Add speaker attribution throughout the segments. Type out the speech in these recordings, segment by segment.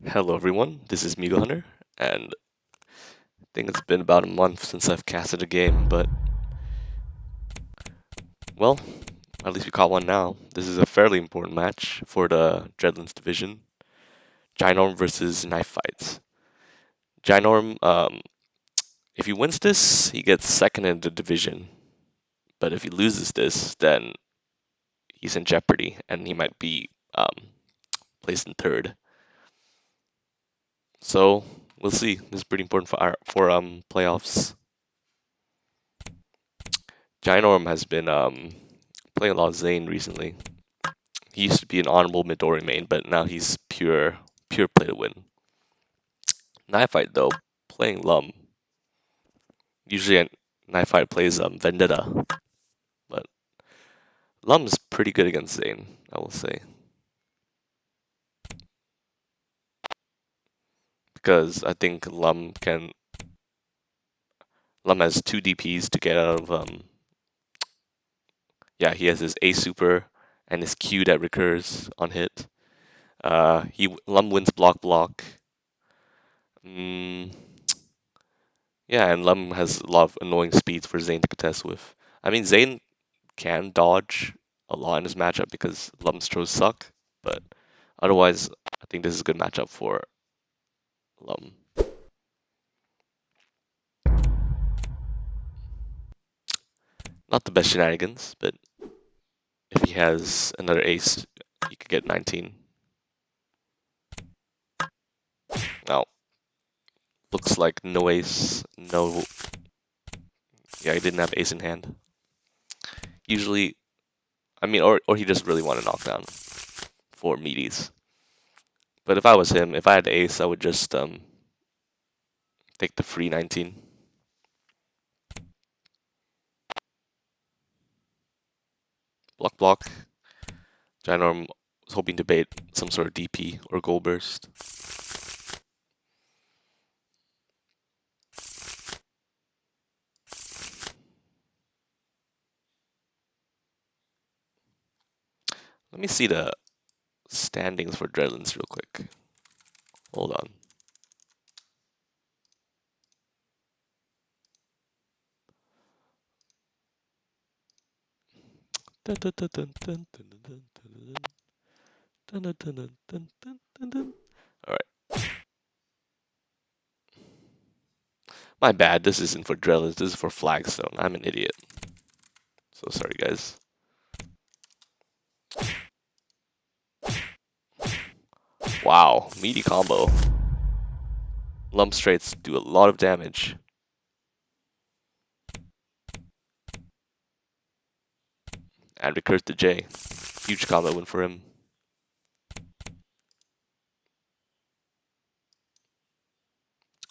Speaker 1: Hello everyone, this is Meagle Hunter, and I think it's been about a month since I've casted a game, but well, at least we caught one now. This is a fairly important match for the Dreadlands division. Ginorm versus Knifight. Ginorm, if he wins this, he gets second in the division, but if he loses this, then he's in jeopardy, and he might be placed in third. So we'll see. This is pretty important for our playoffs. Ginorm has been playing a lot of Zane recently. He used to be an honorable Midori main, but now he's pure play to win. Knifight though, playing Lum. Usually Knifight plays Vendetta, but Lum's pretty good against Zane, I will say. Because I think Lum has two DPs to get out of yeah, he has his A super and his Q that recurs on hit. Lum wins block. Mm, yeah, and Lum has a lot of annoying speeds for Zane to contest with. I mean, Zane can dodge a lot in this matchup because Lum's throws suck, but otherwise, I think this is a good matchup for Lum. Not the best shenanigans, but if he has another ace, he could get 19. Now, looks like no ace, no. Yeah, he didn't have ace in hand. Usually, I mean, or he just really wanted knockdown for meaties. But if I was him, if I had ace, I would just take the free 19. Block. Ginorm was hoping to bait some sort of DP or goal burst. Let me see the standings for Dreadlands real quick. Hold on. Alright. My bad, this isn't for Dreadlands, this is for Flagstone. I'm an idiot. So sorry, guys. Wow, meaty combo. Lump straights do a lot of damage. And recurs to J. Huge combo win for him.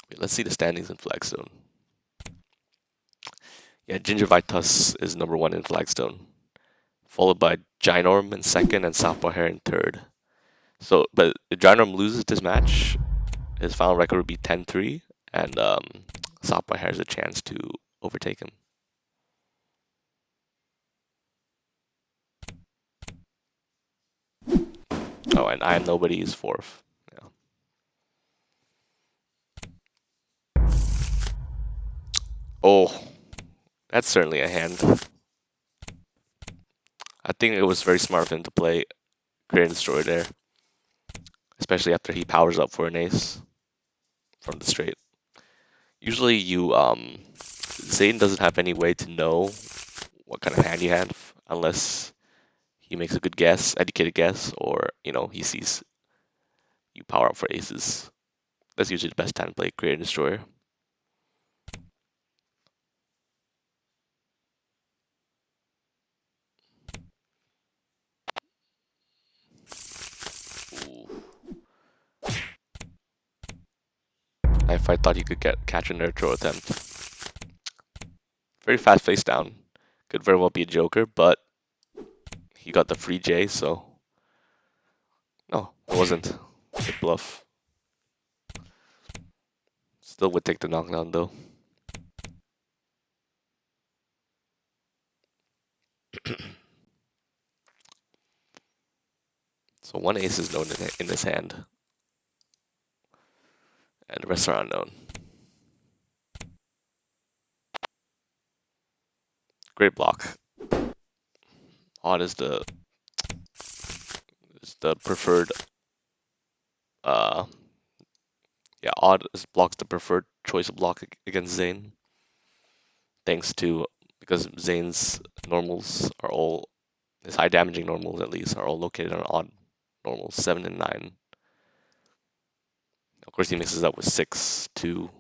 Speaker 1: Wait, let's see the standings in Flagstone. Yeah, Gingivitis is number 1 in Flagstone, followed by Ginorm in second and Southpaw Hair in third. So, but if Ginorm loses this match, his final record would be 10-3, and Southpaw Hair has a chance to overtake him. Oh, and I Am Nobody is fourth. Yeah. Oh, that's certainly a hand. I think it was very smart of him to play Create and Destroy there, especially after he powers up for an ace from the straight. Usually Zane doesn't have any way to know what kind of hand you have unless he makes a good guess, educated guess, or he sees you power up for aces. That's usually the best time to play Create and Destroyer. Ooh. If I thought he could catch a nerd throw attempt. Very fast face down. Could very well be a joker, but he got the free J, so no, it wasn't. Good bluff. Still would take the knockdown though. So one ace is known in his hand. And the rest are unknown. Great block. Odd is the preferred uh yeah, odd is blocks the preferred choice of block against Zane. Thanks to because Zane's normals are all his high damaging normals at least are all located on odd normals, 7 and 9. Of course he mixes up with 6, 2,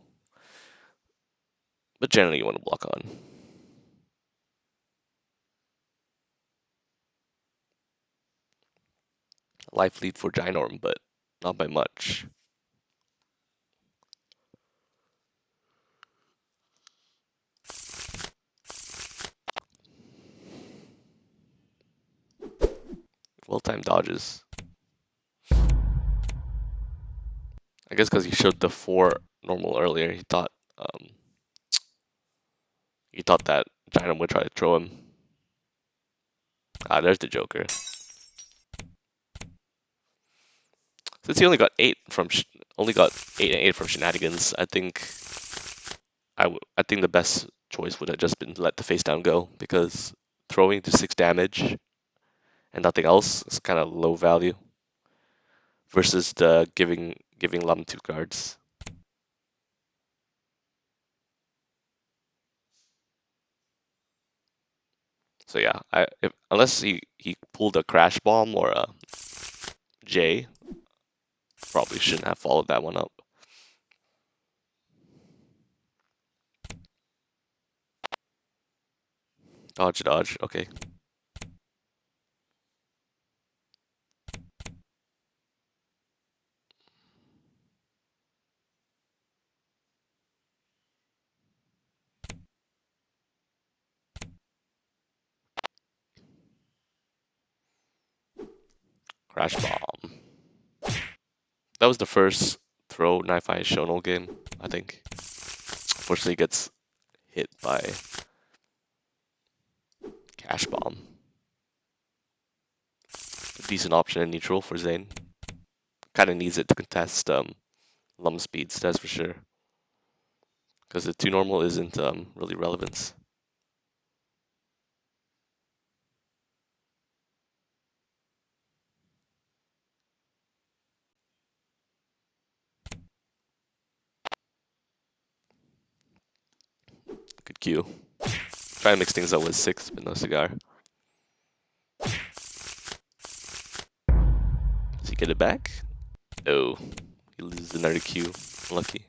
Speaker 1: but generally you want to block on. Life lead for Ginorm, but not by much. Well-timed dodges. I guess because he showed the 4 normal earlier, he thought that Ginorm would try to throw him. Ah, there's the Joker. Since he only got 8 and 8 from shenanigans, I think the best choice would have just been to let the face down go, because throwing to 6 damage and nothing else is kind of low value versus the giving Lum 2 cards. So yeah, unless he pulled a crash bomb or a J, probably shouldn't have followed that one up. Dodge, dodge. Okay. Crash bomb. That was the first throw Knifight shown all game, I think. Unfortunately, gets hit by Cash Bomb. A decent option in neutral for Zane. Kind of needs it to contest Lum speeds, that's for sure. Because the 2 normal isn't really relevant. Good cue. Try to mix things up with 6, but no cigar. Does he get it back? No. He loses another cue. Lucky.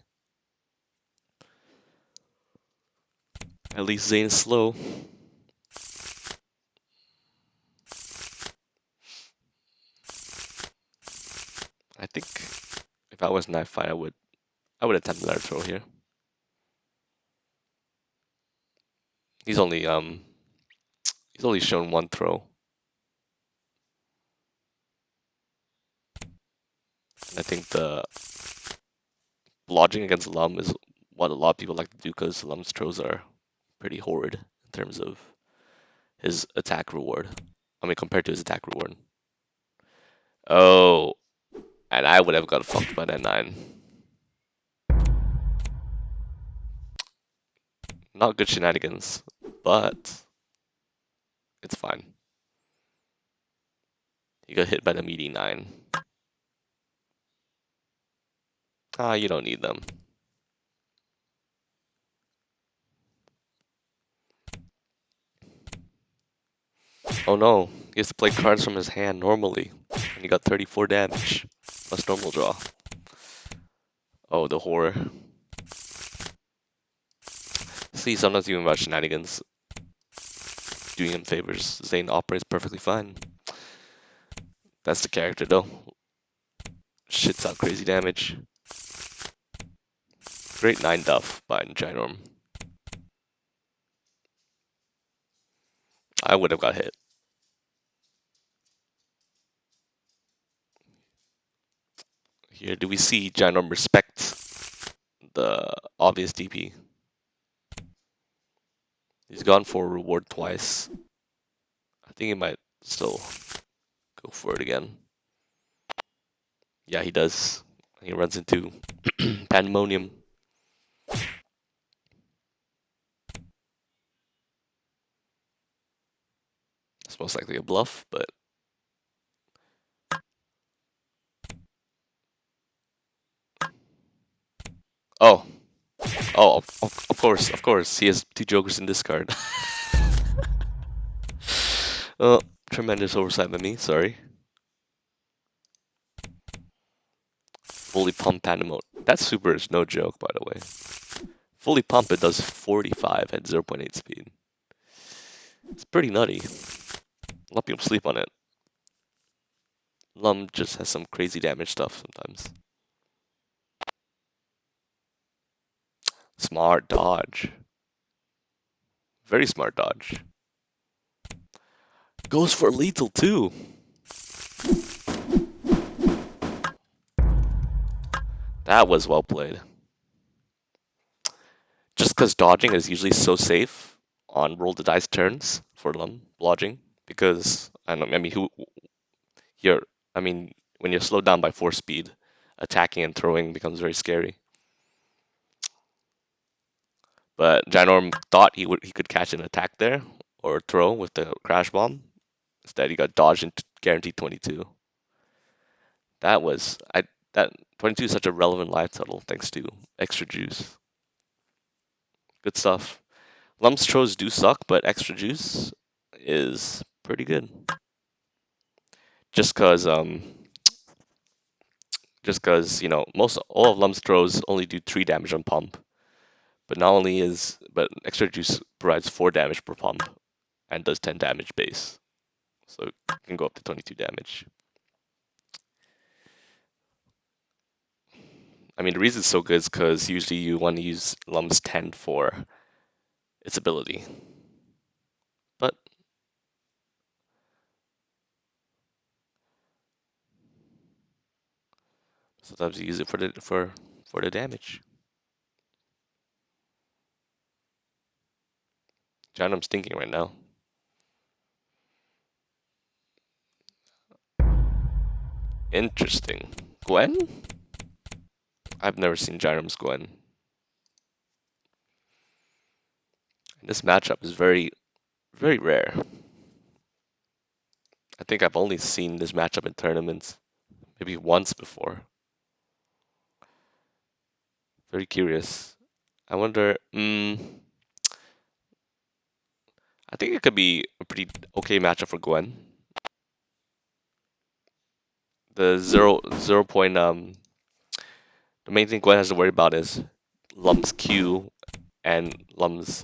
Speaker 1: At least Zane's slow. I think if I was Knifight, I would attempt another throw here. He's only shown 1 throw. I think the lodging against Lum is what a lot of people like to do because Lum's throws are pretty horrid in terms of his attack reward. I mean, compared to his attack reward. Oh, and I would have got fucked by that 9. Not good shenanigans, but it's fine. He got hit by the meaty 9. Ah, you don't need them. Oh no, he has to play cards from his hand normally, and he got 34 damage, plus normal draw. Oh, the horror. See, sometimes even about shenanigans doing him favors. Zane operates perfectly fine. That's the character though. Shits out crazy damage. Great 9 duff by Ginorm. I would have got hit. Here, do we see Ginorm respect the obvious DP? He's gone for a reward twice. I think he might still go for it again. Yeah, he does. He runs into Pandemonium. It's most likely a bluff, but oh, oh, of course, he has two jokers in this card. Oh, tremendous oversight by me. Sorry. Fully pumped Pandemonium. That super is no joke, by the way. Fully pump, it does 45 at 0.8 speed. It's pretty nutty. A lot of people sleep on it. Lum just has some crazy damage stuff sometimes. Smart dodge. Very smart dodge. Goes for lethal too. That was well played. Just because dodging is usually so safe on roll the dice turns for Lum blodging. Because I mean, you're I mean, when you're slowed down by 4 speed, attacking and throwing becomes very scary. But Ginorm thought he could catch an attack there or throw with the crash bomb. Instead, he got dodged into guaranteed 22. That was that 22 is such a relevant live total thanks to extra juice. Good stuff. Lumps throws do suck, but extra juice is pretty good. Just cause most all of Lumps throws only do 3 damage on pump. But extra juice provides 4 damage per pump and does 10 damage base. So it can go up to 22 damage. I mean, the reason it's so good is because usually you want to use Lum's 10 for its ability. But sometimes you use it for the damage. John, I'm thinking right now. Interesting. Gwen? I've never seen Gyram's Gwen. And this matchup is very, very rare. I think I've only seen this matchup in tournaments maybe once before. Very curious. I wonder. I think it could be a pretty okay matchup for Gwen. The zero point the main thing Gwen has to worry about is Lum's Q and Lum's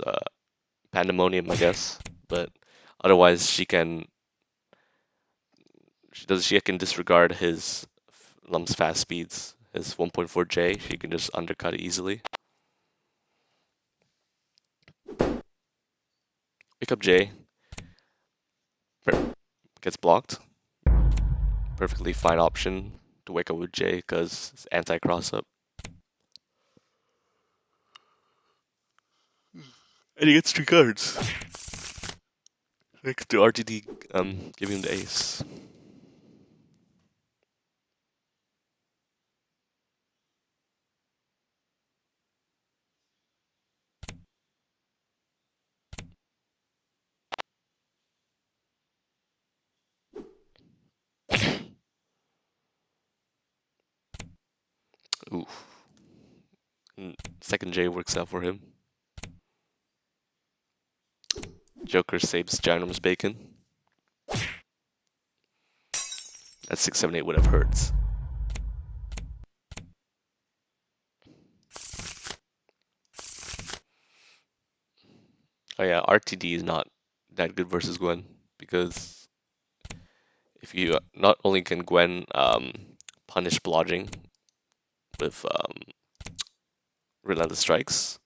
Speaker 1: Pandemonium, I guess. But otherwise, she can disregard his Lum's fast speeds, his 1.4J. She can just undercut it easily. Pick up J. Gets blocked. Perfectly fine option to wake up with J because it's anti-cross up. And he gets 3 cards. Next to RTD, giving him the ace. Ooh. Second J works out for him. Joker saves Ginorm's bacon. That 678 would have hurts. Oh yeah, RTD is not that good versus Gwen because if you not only can Gwen punish blodging with relentless strikes,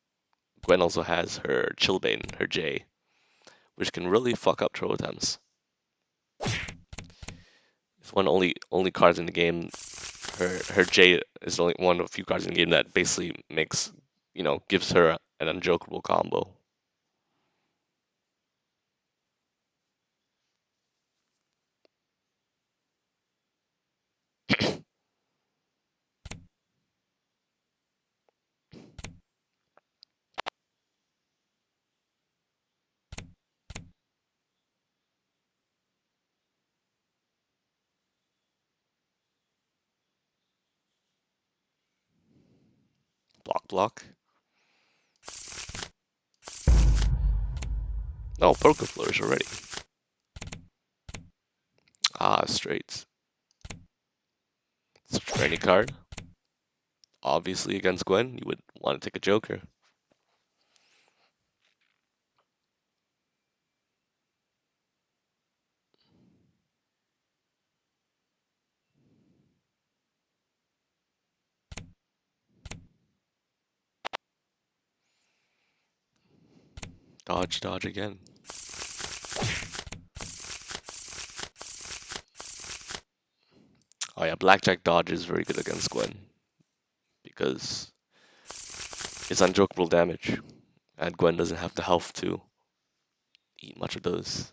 Speaker 1: Gwen also has her Chillbane, her J, which can really fuck up throw attempts. It's one only cards in the game. Her J is only one of a few cards in the game that basically gives her an unjokeable combo. block. No, Poker Flourish already. Ah, straights. Search for any card. Obviously, against Gwen, you would want to take a Joker. Dodge, dodge again. Oh yeah, Blackjack dodge is very good against Gwen because it's unjokable damage, and Gwen doesn't have the health to eat much of those.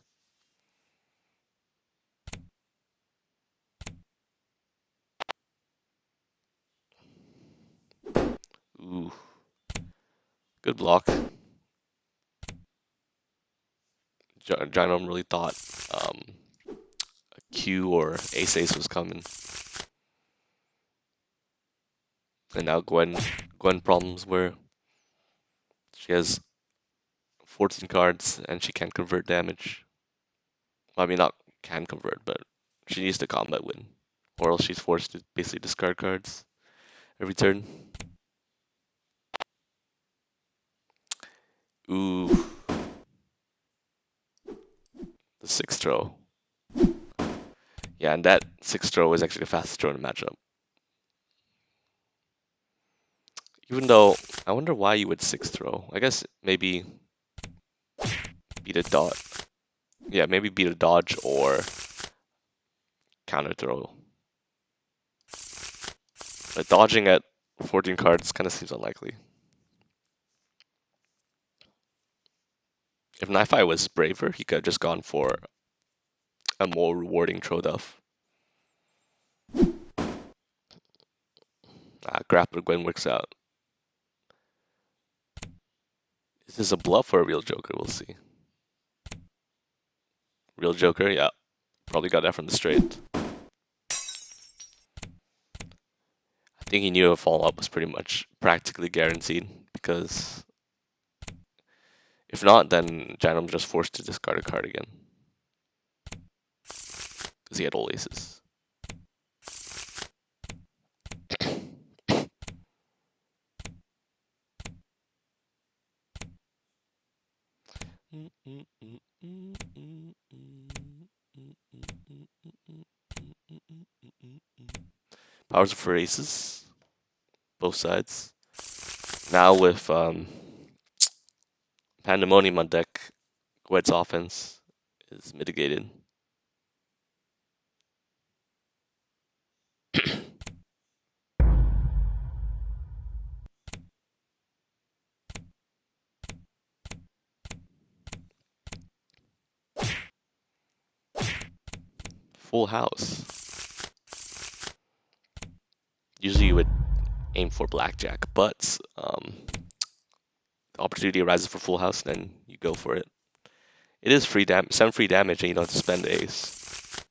Speaker 1: Ooh, good block. Ginorm really thought a Q or ace was coming, and now Gwen problems where she has 14 cards and she can't convert damage. Well, I mean, not can convert, but she needs the combat win, or else she's forced to basically discard cards every turn. Ooh, the 6th throw. Yeah, and that 6th throw is actually the fastest throw in the matchup. Even though, I wonder why you would 6th throw. I guess maybe beat a dodge. Yeah, maybe beat a dodge or counter throw. But dodging at 14 cards kind of seems unlikely. If Knifight was braver, he could have just gone for a more rewarding throw duff. Grappler Gwen works out. Is this a bluff or a real Joker? We'll see. Real Joker, yeah. Probably got that from the straight. I think he knew a follow-up was pretty much practically guaranteed, because if not, then Ginorm's just forced to discard a card again. Because he had all aces. Powers for aces, both sides. Now with Pandemonium on deck, Gwet's offense is mitigated. Full house. Usually you would aim for blackjack, but the opportunity arises for full house, then you go for it. It is free damage, 7 free damage, and you don't have to spend ace.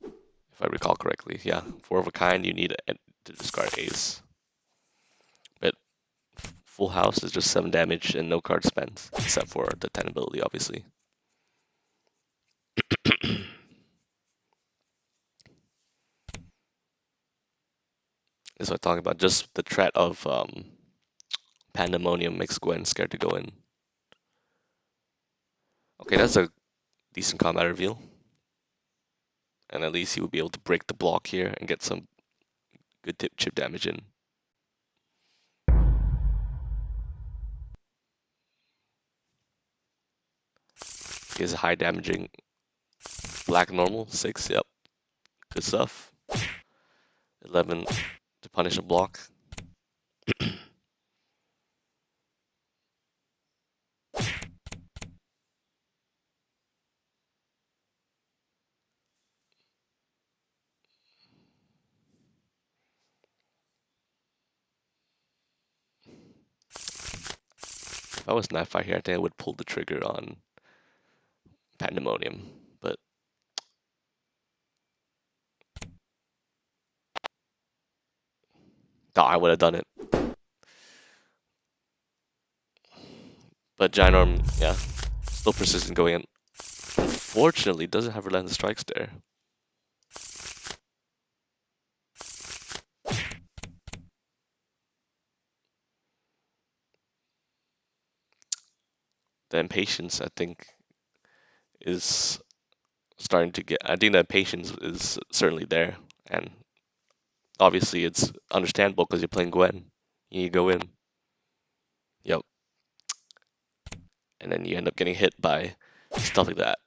Speaker 1: If I recall correctly, yeah. 4 of a kind, you need to discard ace. But full house is just 7 damage and no card spent, except for the 10 ability, obviously. That's what I'm talking about. Just the threat of Pandemonium makes Gwen scared to go in. Okay, that's a decent combat reveal. And at least he would be able to break the block here and get some good chip damage in. He has a high damaging black normal, 6, yep. Good stuff. 11 to punish a block. If I was Knifight here, I think I would pull the trigger on Pandemonium, but I would have done it. But Ginorm, yeah, still persistent going in. Unfortunately, doesn't have relentless strikes there. The impatience, I think, is starting to get. I think that patience is certainly there, and obviously it's understandable because you're playing Gwen. You go in, yep, and then you end up getting hit by stuff like that.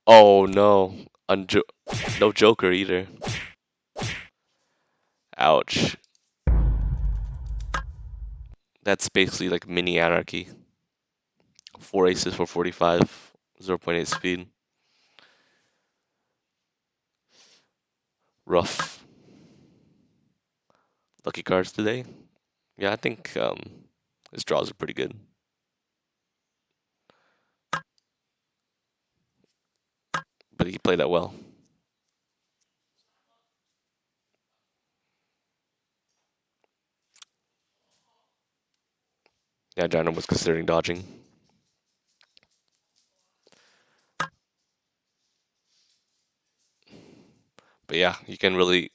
Speaker 1: Oh no, no Joker either. Ouch. That's basically like mini anarchy. 4 aces for 45, 0.8 speed. Rough. Lucky cards today. Yeah, I think his draws are pretty good. But he played that well. Yeah, Ginorm was considering dodging. But yeah, you can really.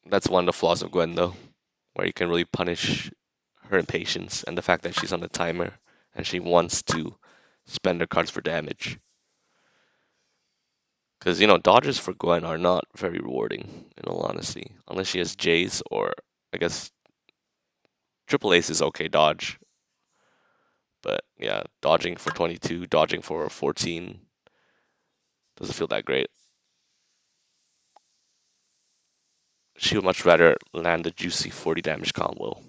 Speaker 1: That's one of the flaws of Gwen, though, where you can really punish her impatience and the fact that she's on the timer and she wants to spend her cards for damage. Because, dodges for Gwen are not very rewarding, in all honesty. Unless she has Jays or, I guess, Triple Ace is okay dodge. But yeah, dodging for 22, dodging for 14 doesn't feel that great. She would much rather land a juicy 40 damage combo.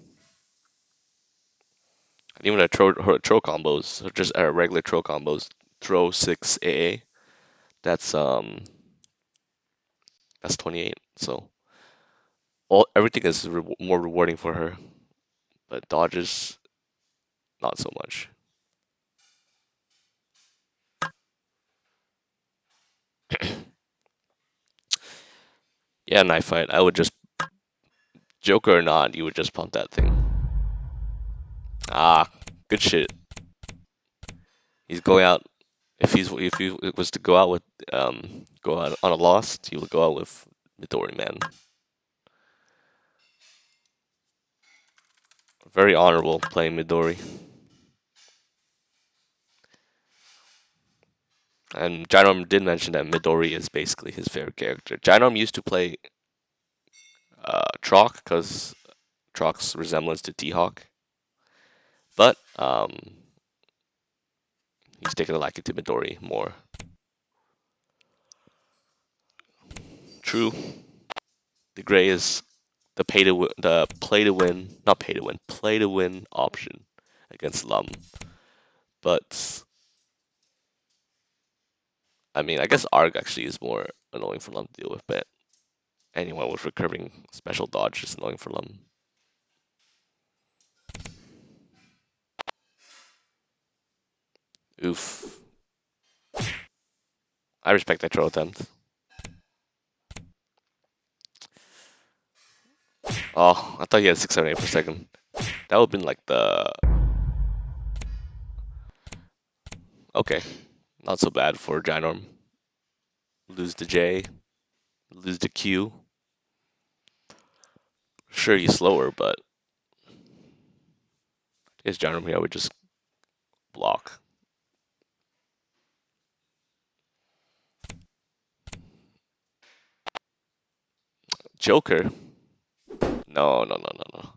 Speaker 1: And even her throw combos, or just regular throw combos, throw 6 AA, that's um that's 28. So everything is more rewarding for her, but dodges not so much. Yeah, Knifight. I would just Joker or not, you would just pump that thing. Ah, good shit. He's going out. If he was to go out on a loss, he would go out with Midori, man. Very honorable playing Midori. And Ginorm did mention that Midori is basically his favorite character. Ginorm used to play Troc because Troc's resemblance to T-Hawk, but he's taken a liking to Midori more. True, the gray is the play to win, not pay to win, play to win option against Lum. But I mean, I guess Arg actually is more annoying for Lum to deal with, but anyone with recurring special dodge is annoying for Lum. Oof. I respect that throw attempt. Oh, I thought he had 678 per second. That would have been like the okay, not so bad for Ginorm. Lose the J, lose the Q. Sure, he's slower, but I guess Ginorm here would just block. Joker? No, no, no, no, no.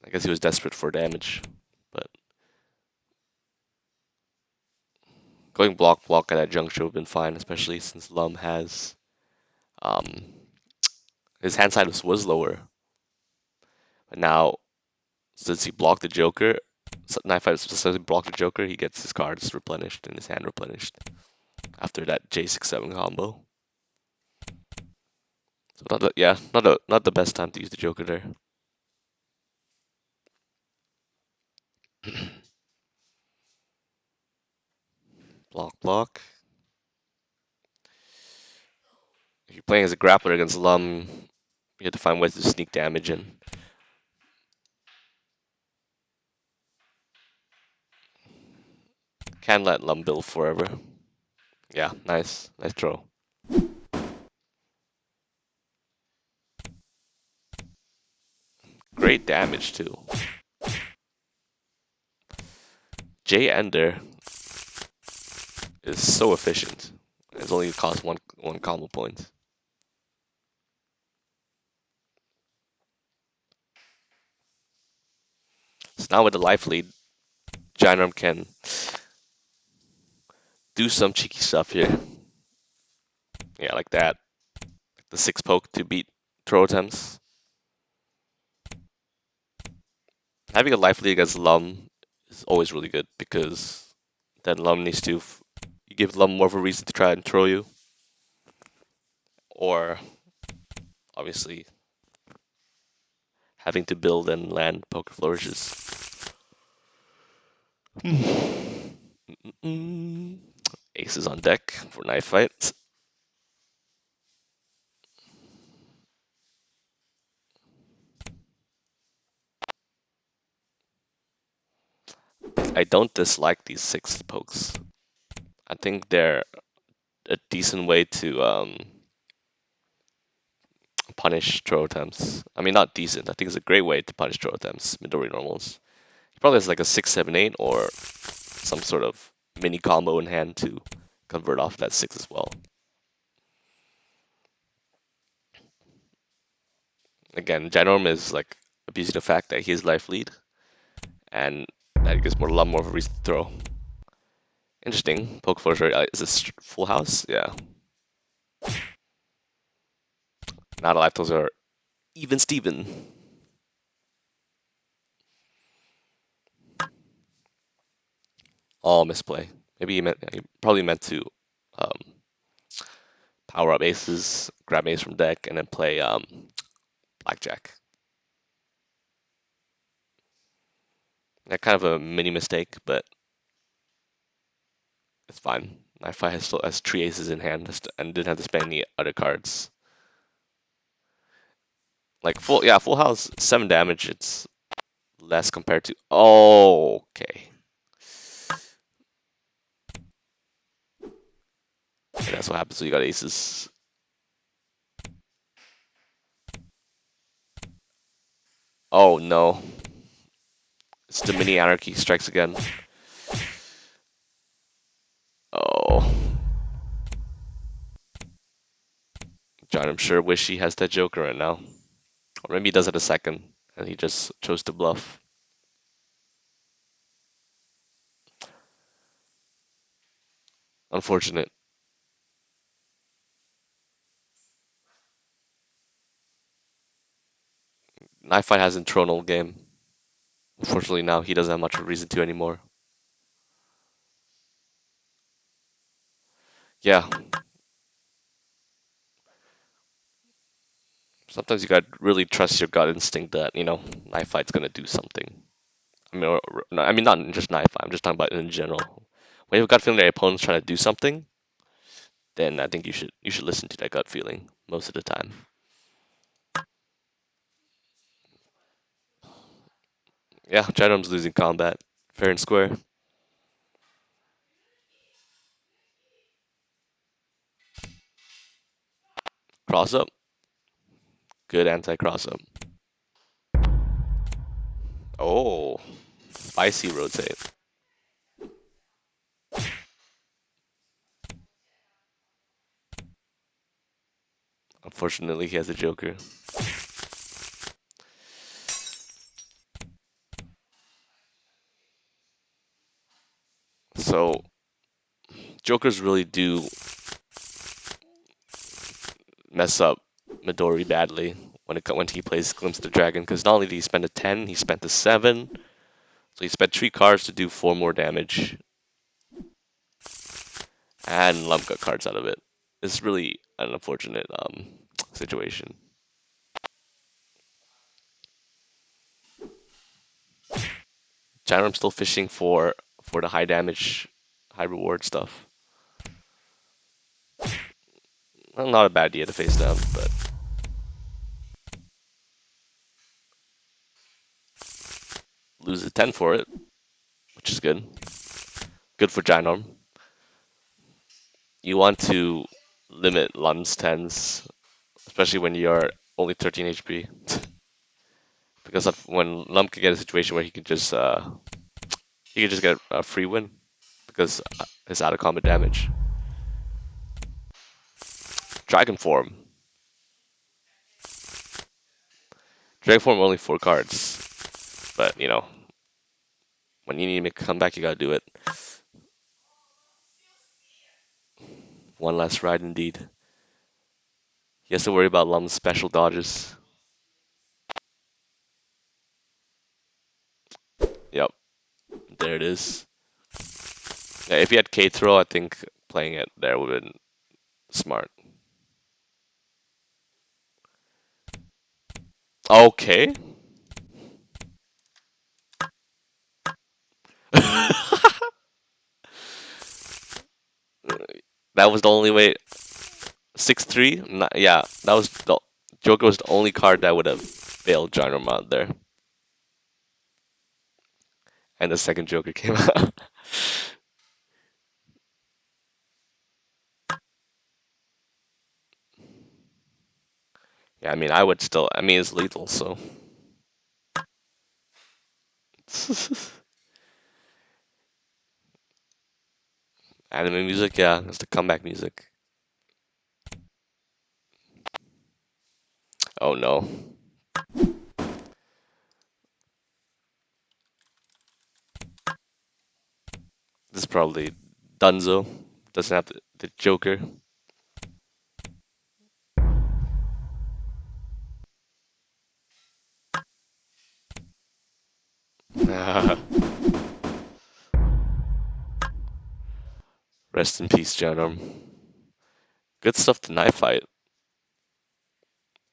Speaker 1: I guess he was desperate for damage, but going block at that juncture would have been fine, especially since Lum has um his hand size was lower. But now since he blocked the Joker, Knifight specifically blocked the Joker, he gets his cards replenished and his hand replenished after that J67 combo. So not the best time to use the Joker there. Block. you're playing as a grappler against Lum, you have to find ways to sneak damage in. Can't let Lum build forever. Yeah, nice. Nice throw. Great damage too. J Ender is so efficient. It's only cost one combo point. So now with the life lead, Ginorm can do some cheeky stuff here. Yeah, like that. The 6 poke to beat throw attempts. Having a life lead against Lum is always really good because then Lum needs to you give Lum more of a reason to try and throw you, or obviously having to build and land poker flourishes. Aces on deck for Knifight. I don't dislike these 6 pokes. I think they're a decent way to punish throw attempts. I mean, not decent. I think it's a great way to punish throw attempts, Midori normals. He probably has like a 6, 7, 8 or some sort of mini combo in hand to convert off that 6 as well. Again, Ginorm is like abusing the fact that he has life lead, and that gives more a lot more of a reason to throw. Interesting. Poke flourisher is this full house? Yeah. Not a lot. Those are even Steven. All misplay. Maybe he probably meant to um, power up aces, grab ace from deck, and then play blackjack. That kind of a mini mistake, but it's fine. Knifight still has 3 aces in hand and didn't have to spend any other cards. Like full house, 7 damage. It's less compared to. Oh, okay. And that's what happens when you got aces. Oh no. It's the mini anarchy strikes again. Oh. John, I'm sure wish he has that Joker right now. Or maybe he does it a second, and he just chose to bluff. Unfortunate. Knifight hasn't thrown all game. Unfortunately, now he doesn't have much of a reason to anymore. Yeah. Sometimes you gotta really trust your gut instinct that, Knifefight's gonna do something. I mean, not just Knife Fight, I'm just talking about in general. When you have a gut feeling that your opponent's trying to do something, then I think you should listen to that gut feeling most of the time. Yeah, Ginorm's losing combat, fair and square. Cross up, good anti-cross up. Oh, spicy rotate. Unfortunately, he has a Joker. So Jokers really do mess up Midori badly when he plays Glimpse of the Dragon, because not only did he spend a 10, he spent a 7. So he spent 3 cards to do 4 more damage, and Lump got cards out of it. It's really an unfortunate situation. Ginorm's still fishing for the high damage, high reward stuff. Not a bad idea to face down, but lose a 10 for it, which is good. Good for Ginorm. You want to limit Lum's 10s, especially when you're only 13 HP. Because when Lum can get a situation where he can just get a free win because it's out of combat damage. Dragon form. Dragon form only 4 cards, but you know when you need to make a comeback, you gotta do it. One last ride indeed. He has to worry about Lum's special dodges. Yep, there it is. Yeah, if he had K throw, I think playing it there would have been smart. Okay. That was the only way. 6-3? Yeah, that was the Joker was the only card that would have failed Ginorm out there. And the second Joker came out. Yeah, I mean, I would still. I mean, it's lethal, so. Anime music, yeah, it's the comeback music. Oh no. This is probably Dunzo. Doesn't have the Joker. Rest in peace, Ginorm. Good stuff to Knifight.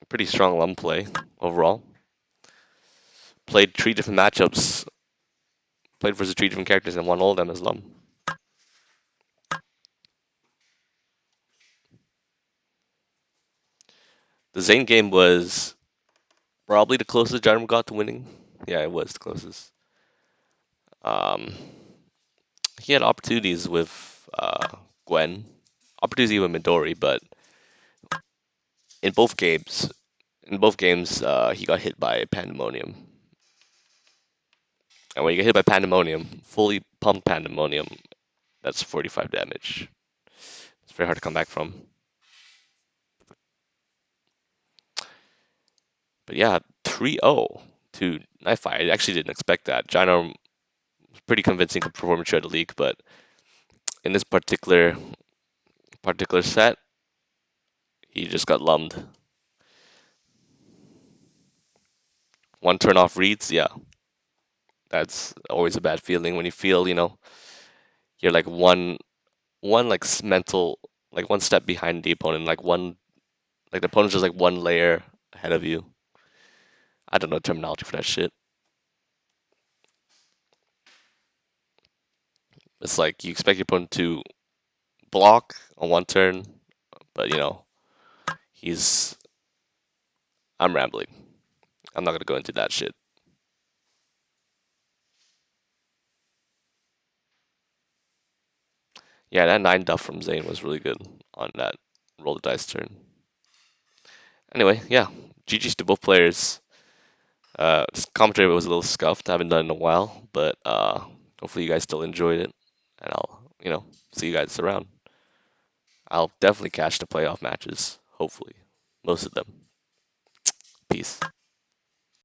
Speaker 1: Pretty strong Lum play overall. Played 3 different matchups. Played versus 3 different characters and won all of them as Lum. The Zane game was probably the closest Ginorm got to winning. Yeah, it was the closest. Um, he had opportunities with Gwen, opportunities with Midori, but in both games, he got hit by Pandemonium. And when you get hit by Pandemonium, fully pumped Pandemonium, that's 45 damage. It's very hard to come back from. But yeah, 3-0 to Knifight. I actually didn't expect that. Ginorm was pretty convincing performance throughout the league, but in this particular set, he just got lummed. One turn off reads, yeah, that's always a bad feeling when you feel, you're like one like mental, like one step behind the opponent, like the opponent's just like one layer ahead of you. I don't know terminology for that shit. It's like you expect your opponent to block on one turn, but he's. I'm rambling. I'm not gonna go into that shit. Yeah, that 9 duff from Zane was really good on that roll the dice turn. Anyway, yeah, GG's to both players. This commentary was a little scuffed. I haven't done it in a while, but hopefully you guys still enjoyed it, and I'll see you guys around. I'll definitely catch the playoff matches. Hopefully, most of them. Peace.